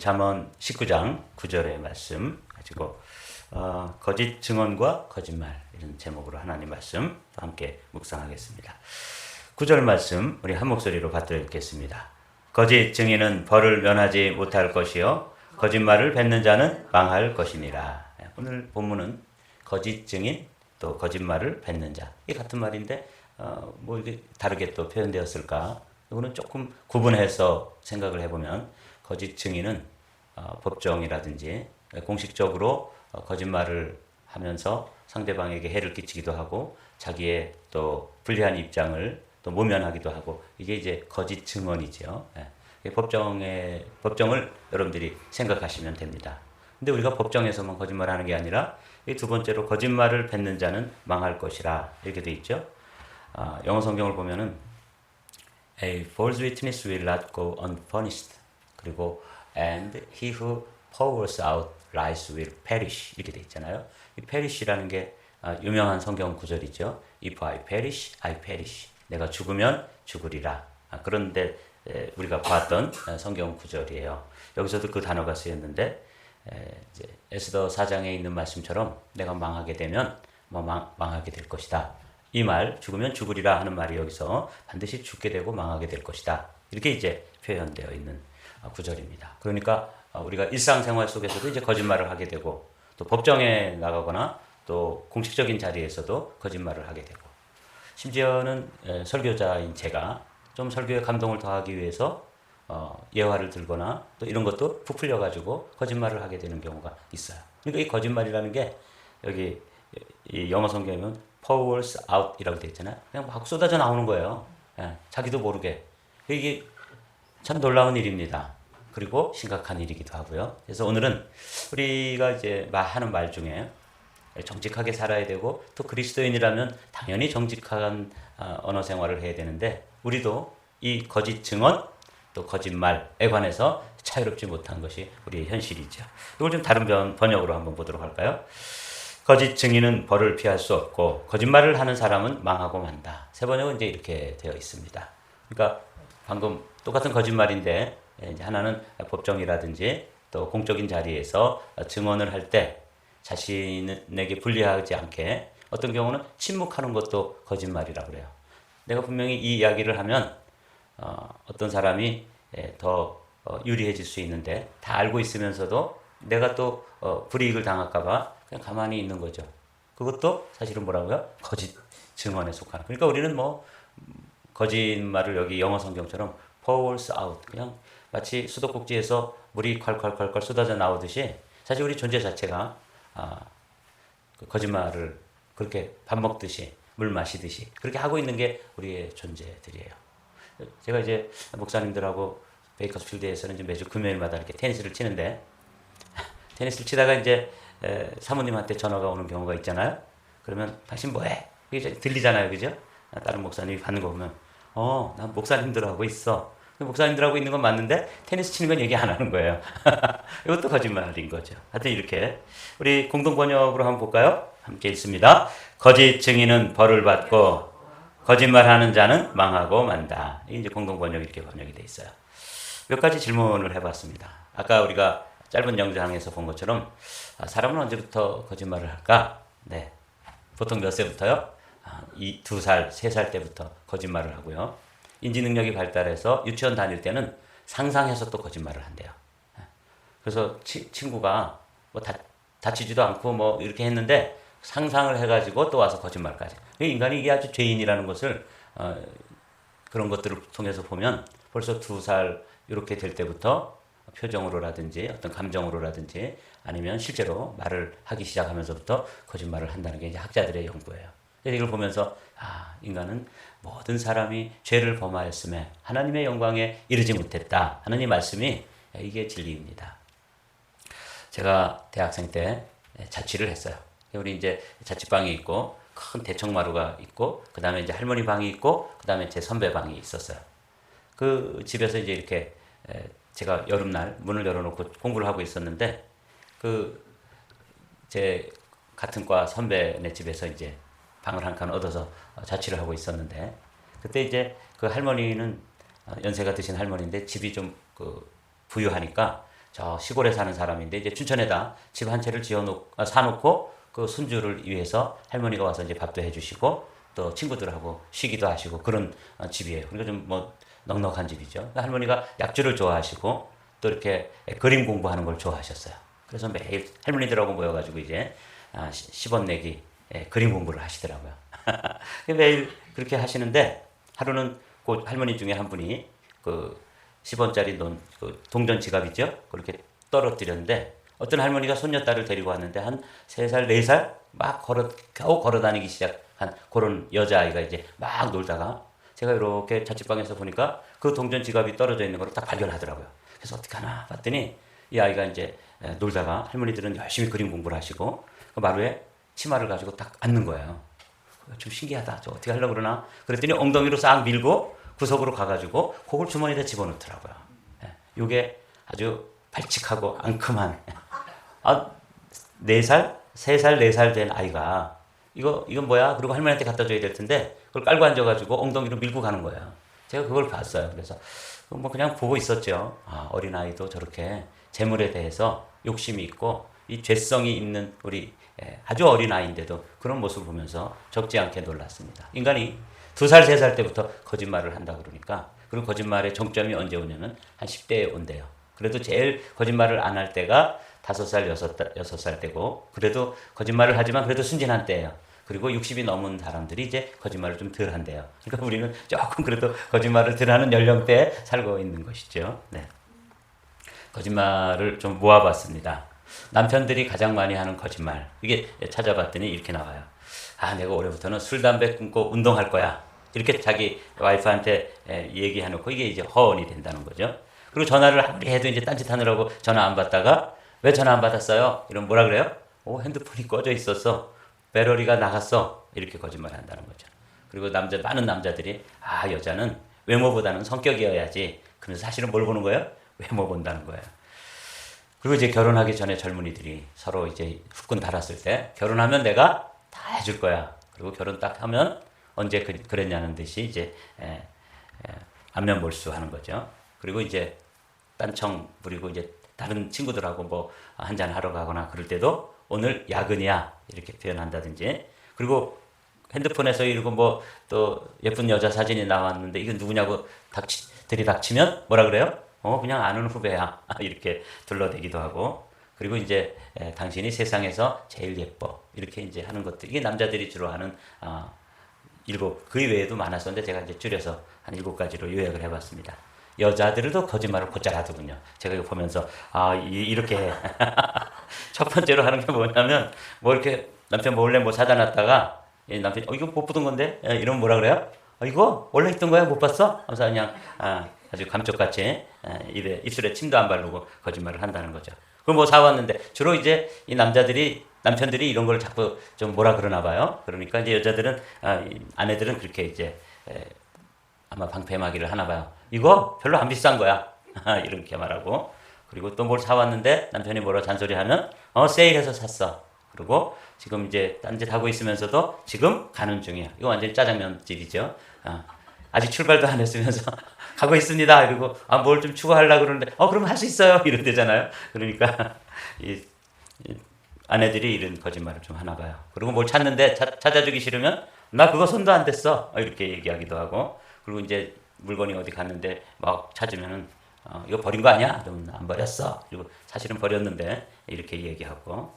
잠언 19장 9절의 말씀 가지고 거짓 증언과 거짓말 이런 제목으로 하나님 말씀 함께 묵상하겠습니다. 9절 말씀 우리 한 목소리로 받들어 읽겠습니다. 거짓 증인은 벌을 면하지 못할 것이요 거짓말을 뱉는 자는 망할 것이니라. 오늘 본문은 거짓 증인 또 거짓말을 뱉는 자, 이 같은 말인데 뭐 이게 다르게 또 표현되었을까? 이거는 조금 구분해서 생각을 해보면 거짓 증인은 법정이라든지 공식적으로 거짓말을 하면서 상대방에게 해를 끼치기도 하고 자기의 또 불리한 입장을 또 모면하기도 하고, 이게 이제 거짓 증언이죠. 법정을 여러분들이 생각하시면 됩니다. 근데 우리가 법정에서만 거짓말하는 게 아니라 이 두 번째로 거짓말을 뱉는 자는 망할 것이라 이렇게 돼 있죠. 영어 성경을 보면은 A false witness will not go unpunished. 그리고 and he who pours out lies will perish 이렇게 돼 있잖아요. 이 perish라는 게 유명한 성경 구절이죠. If I perish, I perish. 내가 죽으면 죽으리라. 그런데 우리가 봤던 성경 구절이에요. 여기서도 그 단어가 쓰였는데 이제 에스더 4장에 있는 말씀처럼 내가 망하게 되면 망하게 될 것이다. 이 말, 죽으면 죽으리라 하는 말이 여기서 반드시 죽게 되고 망하게 될 것이다. 이렇게 이제 표현되어 있는 구절입니다. 그러니까 우리가 일상생활 속에서도 이제 거짓말을 하게 되고, 또 법정에 나가거나 또 공식적인 자리에서도 거짓말을 하게 되고, 심지어는 설교자인 제가 좀 설교에 감동을 더하기 위해서 예화를 들거나 또 이런 것도 부풀려 가지고 거짓말을 하게 되는 경우가 있어요. 그러니까 이 거짓말이라는 게 여기 이 영어 성경에는 pours out이라고 되어 있잖아요. 그냥 막 쏟아져 나오는 거예요. 자기도 모르게. 이게 참 놀라운 일입니다. 그리고 심각한 일이기도 하고요. 그래서 오늘은 우리가 이제 하는 말 중에 정직하게 살아야 되고, 또 그리스도인이라면 당연히 정직한 언어 생활을 해야 되는데, 우리도 이 거짓 증언 또 거짓말에 관해서 자유롭지 못한 것이 우리의 현실이죠. 이걸 좀 다른 번역으로 한번 보도록 할까요? 거짓 증인은 벌을 피할 수 없고 거짓말을 하는 사람은 망하고 만다. 세 번역은 이제 이렇게 되어 있습니다. 그러니까 방금 똑같은 거짓말인데 이제 하나는 법정이라든지 또 공적인 자리에서 증언을 할 때 자신에게 불리하지 않게, 어떤 경우는 침묵하는 것도 거짓말이라고 그래요. 내가 분명히 이 이야기를 하면 어떤 사람이 더 유리해질 수 있는데 다 알고 있으면서도 내가 또 불이익을 당할까봐 그냥 가만히 있는 거죠. 그것도 사실은 뭐라고요? 거짓 증언에 속하는. 그러니까 우리는 뭐 거짓말을 여기 영어 성경처럼 pours out, 그냥 마치 수도꼭지에서 물이 콸콸콸콸 쏟아져 나오듯이 사실 우리 존재 자체가 그 거짓말을 그렇게 밥 먹듯이 물 마시듯이 그렇게 하고 있는 게 우리의 존재들이에요. 제가 이제 목사님들하고 베이커스필드에서는 이제 매주 금요일마다 이렇게 테니스를 치는데, 테니스를 치다가 이제 사모님한테 전화가 오는 경우가 있잖아요. 그러면 당신 뭐해? 이게 들리잖아요, 그죠? 다른 목사님이 받는 거 보면 난 목사님들하고 있어. 목사님들하고 있는 건 맞는데 테니스 치는 건 얘기 안 하는 거예요. 이것도 거짓말인 거죠. 하여튼 이렇게 우리 공동 번역으로 한번 볼까요? 함께 읽습니다. 거짓 증인은 벌을 받고 거짓말하는 자는 망하고 만다. 이게 이제 공동 번역 이렇게 번역이 돼 있어요. 몇 가지 질문을 해봤습니다. 아까 우리가 짧은 영장에서 본 것처럼 사람은 언제부터 거짓말을 할까? 네, 보통 몇 세부터요? 2살, 3살 때부터 거짓말을 하고요. 인지 능력이 발달해서 유치원 다닐 때는 상상해서 또 거짓말을 한대요. 그래서 친구가 뭐 다치지도 않고 뭐 이렇게 했는데 상상을 해가지고 또 와서 거짓말까지. 인간이 이게 아주 죄인이라는 것을 그런 것들을 통해서 보면 벌써 2살 이렇게 될 때부터 표정으로라든지 어떤 감정으로라든지 아니면 실제로 말을 하기 시작하면서부터 거짓말을 한다는 게 이제 학자들의 연구예요. 이걸 보면서 인간은 모든 사람이 죄를 범하였음에 하나님의 영광에 이르지 못했다 하는 이 말씀이 이게 진리입니다. 제가 대학생 때 자취를 했어요. 우리 이제 자취방이 있고 큰 대청마루가 있고 그 다음에 이제 할머니 방이 있고 그 다음에 제 선배 방이 있었어요. 그 집에서 이제 이렇게 제가 여름날 문을 열어놓고 공부를 하고 있었는데 제 같은 과 선배네 집에서 이제 방을 한 칸 얻어서 자취를 하고 있었는데, 그때 이제 그 할머니는 연세가 드신 할머니인데 집이 좀 부유하니까 저 시골에 사는 사람인데 이제 춘천에다 집 한 채를 사놓고 그 손주를 위해서 할머니가 와서 이제 밥도 해주시고 또 친구들하고 쉬기도 하시고 그런 집이에요. 그러니까 좀 뭐 넉넉한 집이죠. 그러니까 할머니가 약주를 좋아하시고 또 이렇게 그림 공부하는 걸 좋아하셨어요. 그래서 매일 할머니들하고 모여가지고 이제 10원 내기 그림 공부를 하시더라고요. 매일 그렇게 하시는데 하루는 그 할머니 중에 한 분이 그 10원짜리 그 동전 지갑 있죠? 그렇게 떨어뜨렸는데 어떤 할머니가 손녀딸을 데리고 왔는데 한 3살, 4살 막 겨우 걸어 다니기 시작한 그런 여자아이가 이제 막 놀다가 제가 이렇게 자취방에서 보니까 그 동전 지갑이 떨어져 있는 걸 딱 발견하더라고요. 그래서 어떡하나 봤더니 이 아이가 이제 놀다가 할머니들은 열심히 그림 공부를 하시고 그 마루에 치마를 가지고 딱 앉는 거예요. 좀 신기하다. 저 어떻게 하려고 그러나? 그랬더니 엉덩이로 싹 밀고 구석으로 가가지고 그걸 주머니에 집어넣더라고요. 이게 아주 발칙하고 앙큼한 4살, 3살, 4살 된 아이가 이건 뭐야? 그리고 할머니한테 갖다 줘야 될 텐데 그걸 깔고 앉아가지고 엉덩이로 밀고 가는 거예요. 제가 그걸 봤어요. 그래서 뭐 그냥 보고 있었죠. 어린아이도 저렇게 재물에 대해서 욕심이 있고 이 죄성이 있는 우리 아주 어린아이인데도 그런 모습을 보면서 적지 않게 놀랐습니다. 인간이 2살, 3살 때부터 거짓말을 한다 그러니까 그리고 거짓말의 정점이 언제 오냐면 한 10대에 온대요. 그래도 제일 거짓말을 안 할 때가 5살, 6살 때고 그래도 거짓말을 하지만 그래도 순진한 때예요. 그리고 60이 넘은 사람들이 이제 거짓말을 좀 덜 한대요. 그러니까 우리는 조금 그래도 거짓말을 덜 하는 연령대에 살고 있는 것이죠. 네. 거짓말을 좀 모아봤습니다. 남편들이 가장 많이 하는 거짓말. 이게 찾아봤더니 이렇게 나와요. 내가 올해부터는 술, 담배 끊고 운동할 거야. 이렇게 자기 와이프한테 얘기해놓고 이게 이제 허언이 된다는 거죠. 그리고 전화를 아무리 해도 이제 딴짓하느라고 전화 안 받다가 왜 전화 안 받았어요? 이러면 뭐라 그래요? 핸드폰이 꺼져 있었어. 배터리가 나갔어. 이렇게 거짓말 한다는 거죠. 그리고 많은 남자들이 여자는 외모보다는 성격이어야지. 그래서 사실은 뭘 보는 거예요? 외모 본다는 거예요. 그리고 이제 결혼하기 전에 젊은이들이 서로 이제 후끈 달았을 때 결혼하면 내가 다 해줄 거야. 그리고 결혼 딱 하면 언제 그랬냐는 듯이 이제 안면 몰수하는 거죠. 그리고 이제 딴청 부리고 이제 다른 친구들하고 뭐 한잔 하러 가거나 그럴 때도 오늘 야근이야 이렇게 표현한다든지 그리고 핸드폰에서 이러고 뭐 또 예쁜 여자 사진이 나왔는데 이건 누구냐고 들이닥치면 뭐라 그래요? 그냥 아는 후배야 이렇게 둘러대기도 하고 그리고 이제 당신이 세상에서 제일 예뻐 이렇게 이제 하는 것들 이게 남자들이 주로 하는 7 그 외에도 많았었는데 제가 이제 줄여서 한 7가지로 요약을 해봤습니다. 여자들도 거짓말을 곧잘 하더군요. 제가 이거 보면서 이렇게 해. 첫 번째로 하는 게 뭐냐면 뭐 이렇게 남편 몰래 뭐 사다 놨다가 남편이 이거 못 보던 건데 이러면 뭐라 그래요? 이거 원래 있던 거야 못 봤어? 하면서 그냥 아주 감쪽같이 입술에 침도 안 바르고 거짓말을 한다는 거죠. 그럼 뭐 사왔는데 주로 이제 이 남편들이 이런 걸 자꾸 좀 뭐라 그러나 봐요. 그러니까 이제 여자들은 아내들은 그렇게 이제 아마 방패막이를 하나 봐요. 이거 별로 안 비싼 거야. 이렇게 말하고 그리고 또 뭘 사왔는데 남편이 뭐라 잔소리하면 세일해서 샀어. 그리고 지금 이제 딴짓 하고 있으면서도 지금 가는 중이야. 이거 완전히 짜장면집이죠. 아직 출발도 안 했으면서 가고 있습니다. 그리고 뭘 좀 추가하려고 그러는데 그럼 할 수 있어요. 이런 데잖아요. 그러니까 이 아내들이 이런 거짓말을 좀 하나 봐요. 그리고 뭘 찾는데 찾아주기 싫으면 나 그거 손도 안 댔어. 이렇게 얘기하기도 하고 그리고 이제 물건이 어디 갔는데 막 찾으면은 이거 버린 거 아니야? 그러면 안 버렸어. 그리고 사실은 버렸는데 이렇게 얘기하고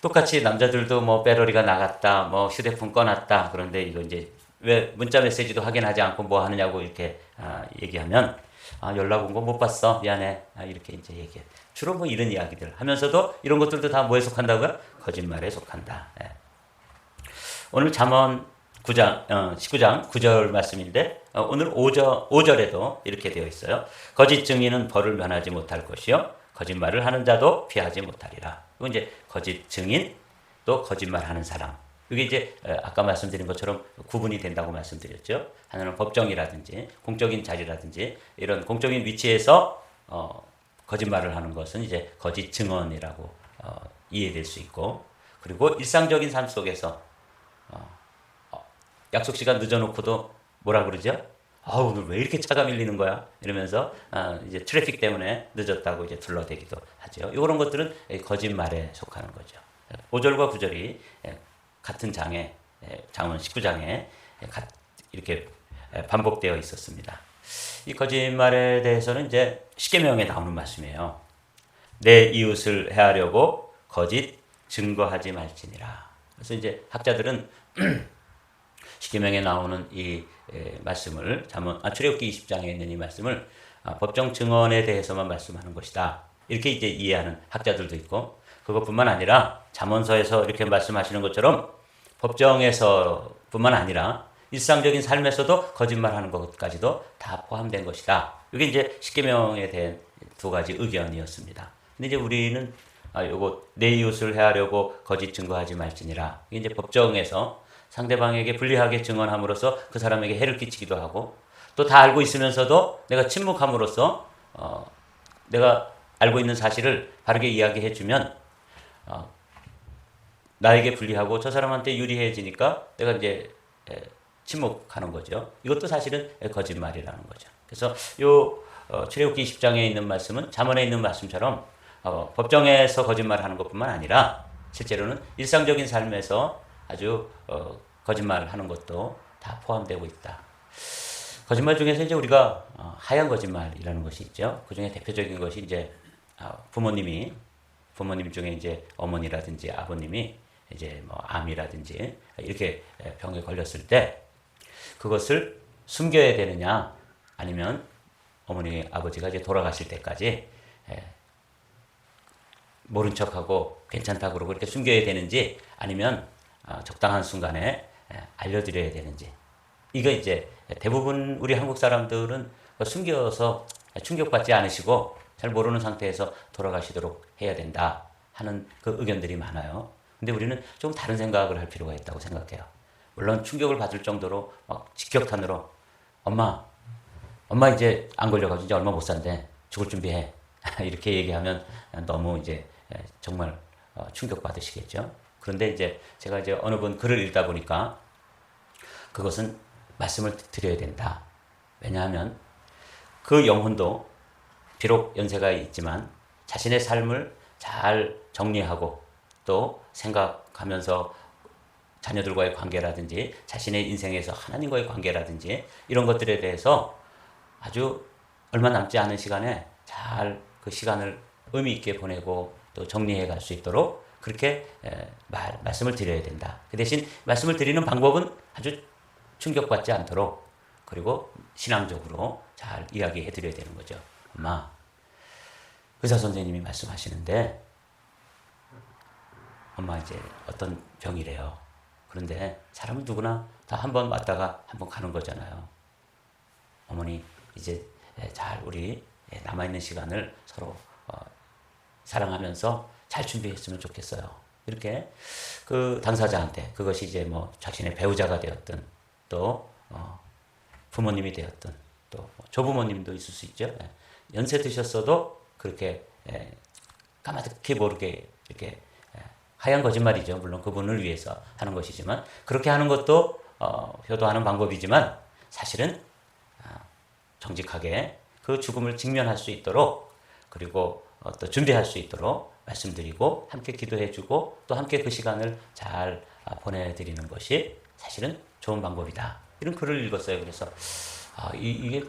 똑같이 남자들도 뭐 배터리가 나갔다, 뭐 휴대폰 꺼놨다. 그런데 이거 이제 왜 문자 메시지도 확인하지 않고 뭐 하느냐고 이렇게 얘기하면 연락 온 거 못 봤어. 미안해. 이렇게 이제 얘기해. 주로 뭐 이런 이야기들 하면서도 이런 것들도 다 뭐에 속한다고요? 거짓말에 속한다. 네. 오늘 잠언 19장 9절 말씀인데 오늘 5절에도 이렇게 되어 있어요. 거짓 증인은 벌을 면하지 못할 것이요 거짓말을 하는 자도 피하지 못하리라. 이건 이제 거짓 증인 또 거짓말하는 사람. 이게 이제 아까 말씀드린 것처럼 구분이 된다고 말씀드렸죠. 하나는 법정이라든지 공적인 자리라든지 이런 공적인 위치에서 거짓말을 하는 것은 이제 거짓 증언이라고 이해될 수 있고 그리고 일상적인 삶 속에서 약속 시간 늦어놓고도 뭐라 그러죠? 오늘 왜 이렇게 차가 밀리는 거야? 이러면서 이제 트래픽 때문에 늦었다고 이제 둘러대기도 하죠. 이런 것들은 거짓말에 속하는 거죠. 5절과 9절이 같은 장에 잠언 19장에 이렇게 반복되어 있었습니다. 이 거짓말에 대해서는 이제 십계명에 나오는 말씀이에요. 내 이웃을 해하려고 거짓 증거하지 말지니라. 그래서 이제 학자들은 십계명에 나오는 이 말씀을 출애굽기 20장에 있는 이 말씀을 법정 증언에 대해서만 말씀하는 것이다. 이렇게 이제 이해하는 학자들도 있고, 그것뿐만 아니라 잠언서에서 이렇게 말씀하시는 것처럼 법정에서뿐만 아니라 일상적인 삶에서도 거짓말하는 것까지도 다 포함된 것이다. 이게 이제 십계명에 대한 두 가지 의견이었습니다. 근데 이제 우리는 요거 내 이웃을 해하려고 거짓 증거하지 말지니라. 이게 이제 법정에서 상대방에게 불리하게 증언함으로써 그 사람에게 해를 끼치기도 하고, 또 다 알고 있으면서도 내가 침묵함으로써 내가 알고 있는 사실을 바르게 이야기해주면 나에게 불리하고 저 사람한테 유리해지니까 내가 이제 침묵하는 거죠. 이것도 사실은 거짓말이라는 거죠. 그래서 요 출애굽기 20장에 있는 말씀은 잠언에 있는 말씀처럼 법정에서 거짓말하는 것뿐만 아니라 실제로는 일상적인 삶에서 아주 거짓말하는 것도 다 포함되고 있다. 거짓말 중에서 이제 우리가 하얀 거짓말이라는 것이 있죠. 그 중에 대표적인 것이 이제 부모님 중에 이제 어머니라든지 아버님이 이제 뭐 암이라든지 이렇게 병에 걸렸을 때 그것을 숨겨야 되느냐, 아니면 어머니 아버지가 이제 돌아가실 때까지 모른 척하고 괜찮다고 그러고 이렇게 숨겨야 되는지, 아니면 적당한 순간에 알려드려야 되는지. 이거 이제 대부분 우리 한국 사람들은 숨겨서 충격받지 않으시고 잘 모르는 상태에서 돌아가시도록 해야 된다 하는 그 의견들이 많아요. 근데 우리는 좀 다른 생각을 할 필요가 있다고 생각해요. 물론 충격을 받을 정도로 막 직격탄으로 엄마 이제 안 걸려가지고 이제 얼마 못 산대, 죽을 준비해 이렇게 얘기하면 너무 이제 정말 충격 받으시겠죠. 그런데 이제 제가 이제 어느 분 글을 읽다 보니까 그것은 말씀을 드려야 된다. 왜냐하면 그 영혼도 비록 연세가 있지만 자신의 삶을 잘 정리하고 또 생각하면서 자녀들과의 관계라든지 자신의 인생에서 하나님과의 관계라든지 이런 것들에 대해서 아주 얼마 남지 않은 시간에 잘 그 시간을 의미 있게 보내고 또 정리해 갈 수 있도록 그렇게 말씀을 드려야 된다. 그 대신 말씀을 드리는 방법은 아주 충격받지 않도록, 그리고 신앙적으로 잘 이야기해 드려야 되는 거죠. 엄마, 의사 선생님이 말씀하시는데 엄마 이제 어떤 병이래요. 그런데 사람은 누구나 다 한 번 왔다가 한 번 가는 거잖아요. 어머니 이제 잘 우리 남아있는 시간을 서로 사랑하면서 잘 준비했으면 좋겠어요. 이렇게 그 당사자한테, 그것이 이제 뭐 자신의 배우자가 되었든 또 부모님이 되었든 또 조부모님도 있을 수 있죠. 연세 드셨어도 그렇게 까마득히 모르게 이렇게 하얀 거짓말이죠. 물론 그분을 위해서 하는 것이지만, 그렇게 하는 것도 효도하는 방법이지만 사실은 정직하게 그 죽음을 직면할 수 있도록, 그리고 또 준비할 수 있도록 말씀드리고 함께 기도해주고 또 함께 그 시간을 잘 보내드리는 것이 사실은 좋은 방법이다. 이런 글을 읽었어요. 그래서 이게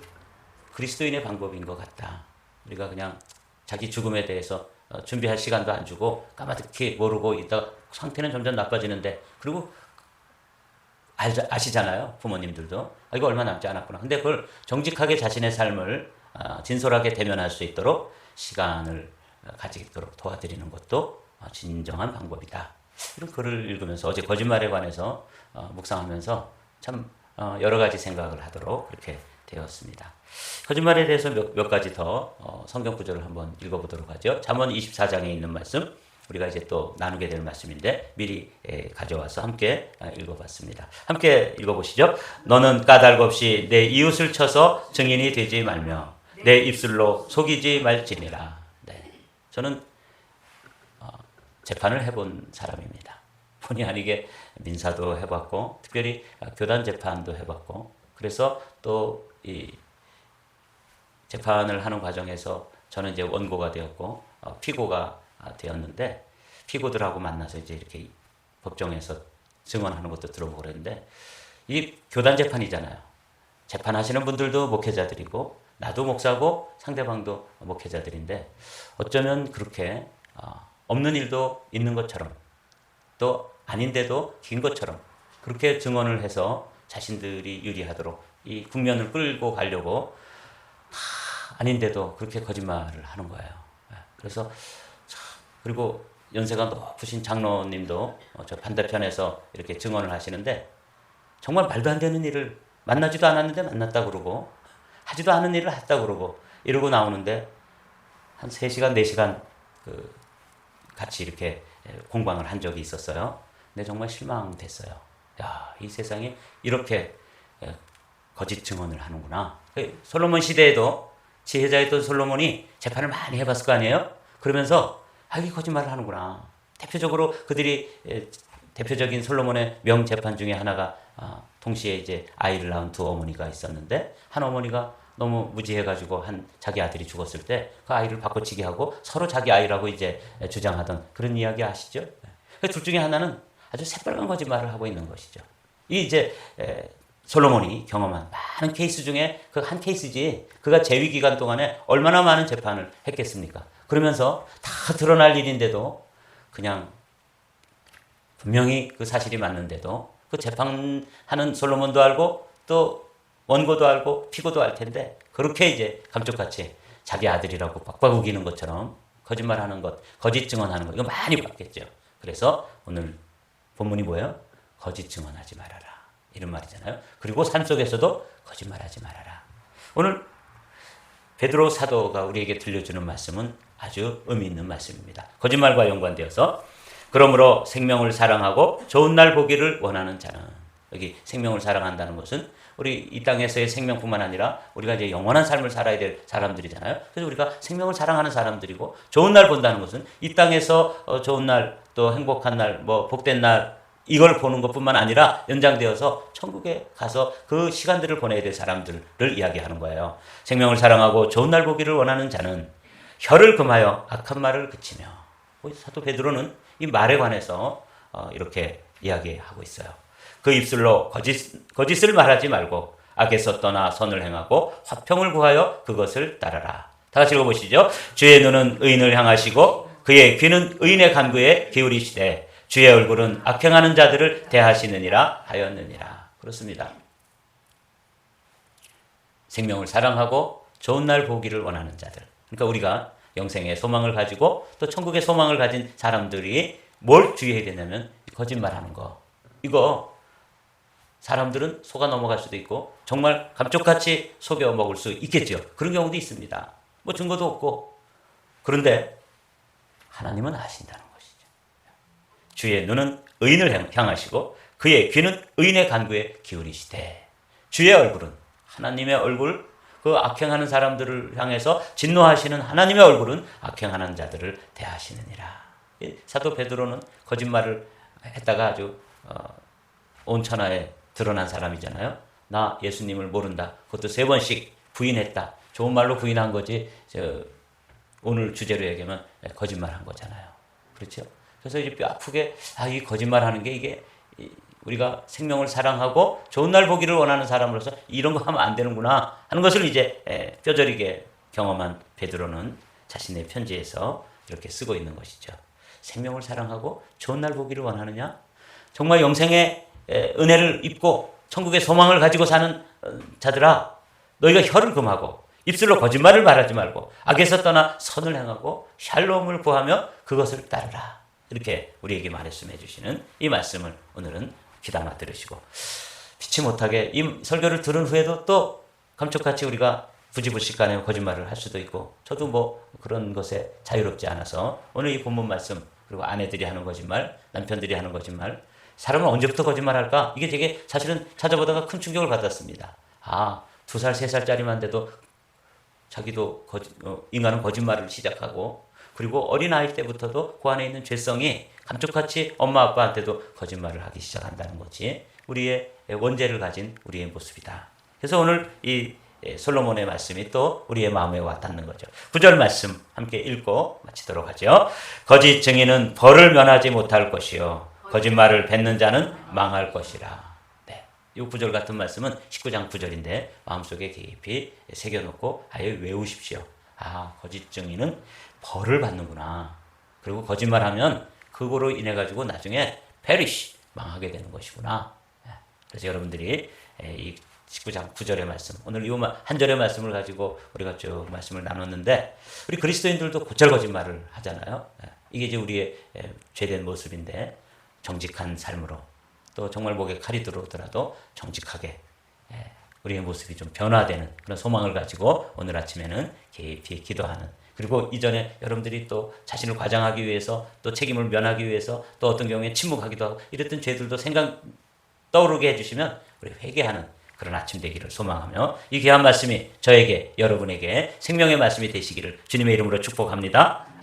그리스도인의 방법인 것 같다. 우리가 그냥 자기 죽음에 대해서 준비할 시간도 안 주고 까마득히 모르고 있다가 상태는 점점 나빠지는데, 그리고 아시잖아요. 부모님들도 이거 얼마 남지 않았구나. 근데 그걸 정직하게 자신의 삶을 진솔하게 대면할 수 있도록 시간을 가지도록 도와드리는 것도 진정한 방법이다. 이런 글을 읽으면서 어제 거짓말에 관해서 묵상하면서 참 여러 가지 생각을 하도록 그렇게 되었습니다. 거짓말에 대해서 몇 가지 더 성경 구절을 한번 읽어보도록 하죠. 잠언 24장에 있는 말씀, 우리가 이제 또 나누게 될 말씀인데 미리 가져와서 함께 읽어봤습니다. 함께 읽어보시죠. 너는 까닭 없이 내 이웃을 쳐서 증인이 되지 말며 내 입술로 속이지 말지니라. 네. 저는 재판을 해본 사람입니다. 본의 아니게 민사도 해봤고 특별히 교단 재판도 해봤고, 그래서 또 이 재판을 하는 과정에서 저는 이제 원고가 되었고 피고가 되었는데 피고들하고 만나서 이제 이렇게 법정에서 증언하는 것도 들어보고 그랬는데 이 교단 재판이잖아요. 재판하시는 분들도 목회자들이고 나도 목사고 상대방도 목회자들인데 어쩌면 그렇게 없는 일도 있는 것처럼 또 아닌데도 긴 것처럼 그렇게 증언을 해서 자신들이 유리하도록 이 국면을 끌고 가려고 아닌데도 그렇게 거짓말을 하는 거예요. 그래서 그리고 연세가 높으신 장로님도 저 반대편에서 이렇게 증언을 하시는데 정말 말도 안 되는 일을 만나지도 않았는데 만났다 그러고 하지도 않은 일을 했다 그러고 이러고 나오는데 한 3시간, 4시간 같이 이렇게 공방을 한 적이 있었어요. 근데 정말 실망됐어요. 야, 이 세상에 이렇게 거짓 증언을 하는구나. 솔로몬 시대에도 지혜자였던 솔로몬이 재판을 많이 해봤을 거 아니에요? 그러면서 이 거짓말을 하는구나. 대표적으로 그들이 대표적인 솔로몬의 명재판 중에 하나가 동시에 이제 아이를 낳은 두 어머니가 있었는데 한 어머니가 너무 무지해가지고 자기 아들이 죽었을 때 그 아이를 바꿔치기 하고 서로 자기 아이라고 이제 주장하던 그런 이야기 아시죠? 둘 중에 하나는 아주 새빨간 거짓말을 하고 있는 것이죠. 이 이제 솔로몬이 경험한 많은 케이스 중에 그 한 케이스지 그가 재위 기간 동안에 얼마나 많은 재판을 했겠습니까? 그러면서 다 드러날 일인데도 그냥 분명히 그 사실이 맞는데도 그 재판하는 솔로몬도 알고 또 원고도 알고 피고도 알 텐데 그렇게 이제 감쪽같이 자기 아들이라고 빡빡 우기는 것처럼 거짓말하는 것, 거짓 증언하는 것 이거 많이 봤겠죠. 그래서 오늘 본문이 뭐예요? 거짓 증언하지 말아라 이런 말이잖아요. 그리고 삶 속에서도 거짓말하지 말아라. 오늘 베드로 사도가 우리에게 들려주는 말씀은 아주 의미 있는 말씀입니다. 거짓말과 연관되어서 그러므로 생명을 사랑하고 좋은 날 보기를 원하는 자는 여기 생명을 사랑한다는 것은 우리 이 땅에서의 생명뿐만 아니라 우리가 이제 영원한 삶을 살아야 될 사람들이잖아요. 그래서 우리가 생명을 사랑하는 사람들이고 좋은 날 본다는 것은 이 땅에서 좋은 날 또 행복한 날 뭐 복된 날 이걸 보는 것뿐만 아니라 연장되어서 천국에 가서 그 시간들을 보내야 될 사람들을 이야기하는 거예요. 생명을 사랑하고 좋은 날 보기를 원하는 자는 혀를 금하여 악한 말을 그치며 사도 베드로는 이 말에 관해서 이렇게 이야기하고 있어요. 그 입술로 거짓을 말하지 말고 악에서 떠나 선을 행하고 화평을 구하여 그것을 따르라. 다 같이 읽어보시죠. 주의 눈은 의인을 향하시고 그의 귀는 의인의 간구에 기울이시되 주의 얼굴은 악행하는 자들을 대하시느니라 하였느니라. 그렇습니다. 생명을 사랑하고 좋은 날 보기를 원하는 자들. 그러니까 우리가 영생의 소망을 가지고 또 천국의 소망을 가진 사람들이 뭘 주의해야 되냐면 거짓말하는 거. 이거 사람들은 속아 넘어갈 수도 있고 정말 감쪽같이 속여 먹을 수 있겠죠. 그런 경우도 있습니다. 뭐 증거도 없고. 그런데 하나님은 아신다는 것이죠. 주의 눈은 의인을 향하시고 그의 귀는 의인의 간구에 기울이시되 주의 얼굴은 하나님의 얼굴 그 악행하는 사람들을 향해서 진노하시는 하나님의 얼굴은 악행하는 자들을 대하시느니라. 사도 베드로는 거짓말을 했다가 아주 온천하에 드러난 사람이잖아요. 나 예수님을 모른다. 그것도 3번씩 부인했다. 좋은 말로 부인한 거지. 오늘 주제로 얘기하면 거짓말한 거잖아요. 그렇죠? 그래서 이제 뼈 아프게 이 거짓말하는 게 이게 우리가 생명을 사랑하고 좋은 날 보기를 원하는 사람으로서 이런 거 하면 안 되는구나 하는 것을 이제 뼈저리게 경험한 베드로는 자신의 편지에서 이렇게 쓰고 있는 것이죠. 생명을 사랑하고 좋은 날 보기를 원하느냐? 정말 영생의 은혜를 입고 천국의 소망을 가지고 사는 자들아, 너희가 혀를 금하고 입술로 거짓말을 말하지 말고 악에서 떠나 선을 행하고 샬롬을 구하며 그것을 따르라. 이렇게 우리에게 말씀해 주시는 이 말씀을 오늘은 귀담아 들으시고 피치 못하게 이 설교를 들은 후에도 또 감쪽같이 우리가 부지불식간에 거짓말을 할 수도 있고 저도 뭐 그런 것에 자유롭지 않아서 오늘 이 본문 말씀 그리고 아내들이 하는 거짓말, 남편들이 하는 거짓말 사람은 언제부터 거짓말할까? 이게 되게 사실은 찾아보다가 큰 충격을 받았습니다. 2살, 3살짜리만 돼도 자기도 인간은 거짓말을 시작하고 그리고 어린아이 때부터도 그 안에 있는 죄성이 감쪽같이 엄마 아빠한테도 거짓말을 하기 시작한다는 거지. 우리의 원죄를 가진 우리의 모습이다. 그래서 오늘 이 솔로몬의 말씀이 또 우리의 마음에 와닿는 거죠. 9절 말씀 함께 읽고 마치도록 하죠. 거짓 증인은 벌을 면하지 못할 것이요 거짓말을 뱉는 자는 망할 것이라. 네, 이 9절 같은 말씀은 19장 9절인데 마음속에 깊이 새겨놓고 아예 외우십시오. 아, 거짓 증인은 벌을 받는구나. 그리고 거짓말하면 그거로 인해 가지고 나중에 perish 망하게 되는 것이구나. 그래서 여러분들이 이 19장 9절의 말씀, 오늘 이 한 절의 말씀을 가지고 우리가 쭉 말씀을 나눴는데, 우리 그리스도인들도 곧잘 거짓말을 하잖아요. 이게 이제 우리의 죄된 모습인데, 정직한 삶으로 또 정말 목에 칼이 들어오더라도 정직하게 우리의 모습이 좀 변화되는 그런 소망을 가지고 오늘 아침에는 깊이 기도하는, 그리고 이전에 여러분들이 또 자신을 과장하기 위해서 또 책임을 면하기 위해서 또 어떤 경우에 침묵하기도 하고 이랬던 죄들도 생각 떠오르게 해주시면 우리 회개하는 그런 아침 되기를 소망하며 이 귀한 말씀이 저에게 여러분에게 생명의 말씀이 되시기를 주님의 이름으로 축복합니다.